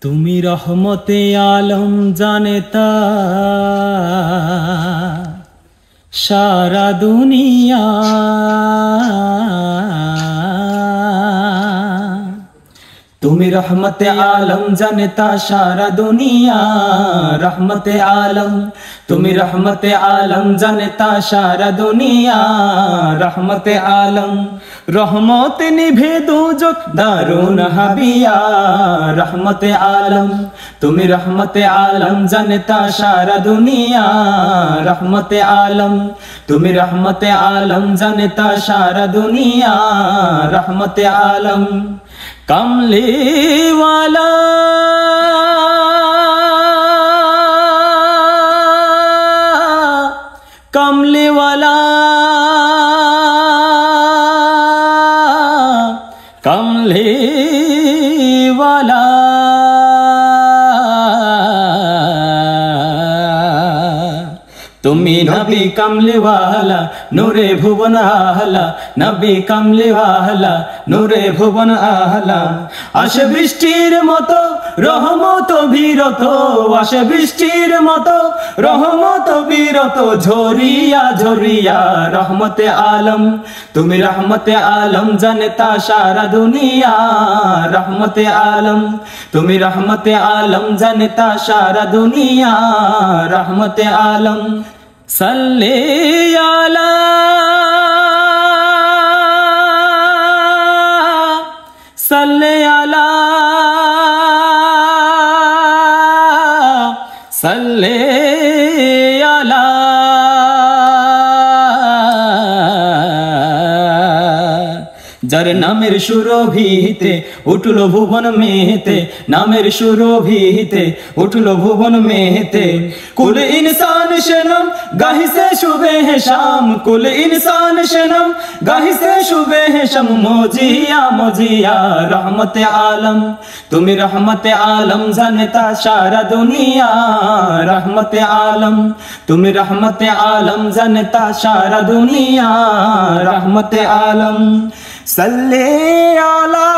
তুমি রহমতে আলম জানেতা সারা দুনিয়া। তুমি রহমতে আলম জানেতা সারা দুনিয়া, রহমতে আলম। তুমি রহমতে আলম জানেতা সারা দুনিয়া, রহমতে আলম। রহমত নিভে দুজক দারুন হাবিয়া, রহমতে আলম। তুমি রহমতে আলম জানেতা সারা দুনিয়া, রহমতে আলম। তুমি রহমতে আলম জানেতা সারা দুনিয়া, রহমতে আলম। कमली वाला कमली वाला कमली वाला তুমি নবী কমলি ওয়ালা নূরে ভুবন আহলা, নবী কমলি ওয়ালা নূরে ভুবন আহলা। আসে বৃষ্টির মতো রহমত বিরত, আসে বৃষ্টির মতো রহমত বিরত, ঝরিয়া ঝরিয়া রহমতে আলম। তুমি রহমতে আলম জানেতা সারা দুনিয়া, রহমতে আলম। তুমি রহমতে আলম জানেতা সারা দুনিয়া, রহমতে আলম। सल्ले आला सल्ले आला सल्ले आला। যার নামের সুরভিতে উঠলো ভুবন মেতে, নামের সুরভিতে উঠলো ভুবন মেতে। কুল ইনসান শনম গাহিসে শুবে হে শাম, কুল ইনসান শনম গাহিসে শুবে হে শাম। মোজিয়া মোজিয়া রহমতে আলম। তুমি রহমতে আলম জানেতা সারা দুনিয়া, রহমতে আলম। তুমি রহমতে আলম জানেতা সারা দুনিয়া, রহমতে আলম। सल्ले आला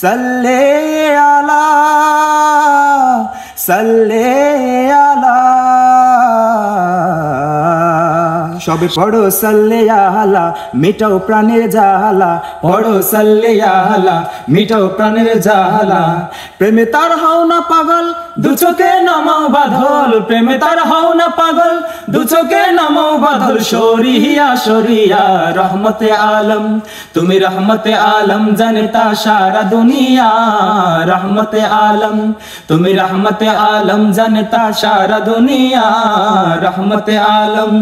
सल्ले आला सल्ले आला। সবে পড়ো সাল্লে আলা মিটাও প্রাণের জ্বালা, পড়ো সাল্লে আলা মিটাও প্রাণের জ্বালা। প্রেমে তার হও না পাগল দু চোখে নামাও বাঁধল, প্রেমে তার হও না পাগল দু চোখে নামাও বাঁধল। সরিয়া সরিয়া রহমতে আলম। তুমি রহমতে আলম জানেতা সারা দুনিয়া, রহমতে আলম। তুমি রহমতে আলম জানেতা সারা দুনিয়া, রহমতে আলম।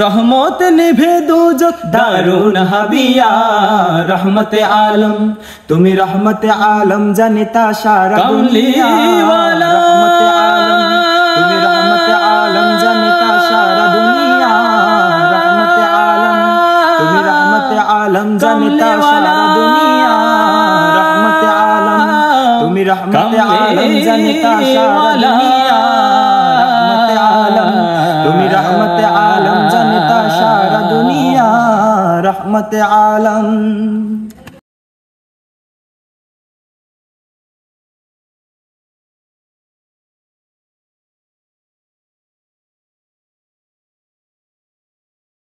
রহমত নিভে দুজক দারুন হাবিয়া, রহমতে আলম। তুমি রহমতে আলম জানেতা সারা দুনিয়া, রহমতে আলম। তুমি রহমতে আলম জানেতা সারা দুনিয়া, রহমতে আলম। তুমি রহমতে আলম জানেতা সারা দুনিয়া, রহমতে আলম। তুমি রহমতে আলম জানেতা সারা দুনিয়া, রহমতে আলম। তুমি রহমতে আলম জানেতা সারা দুনিয়া, রহমতে আলম।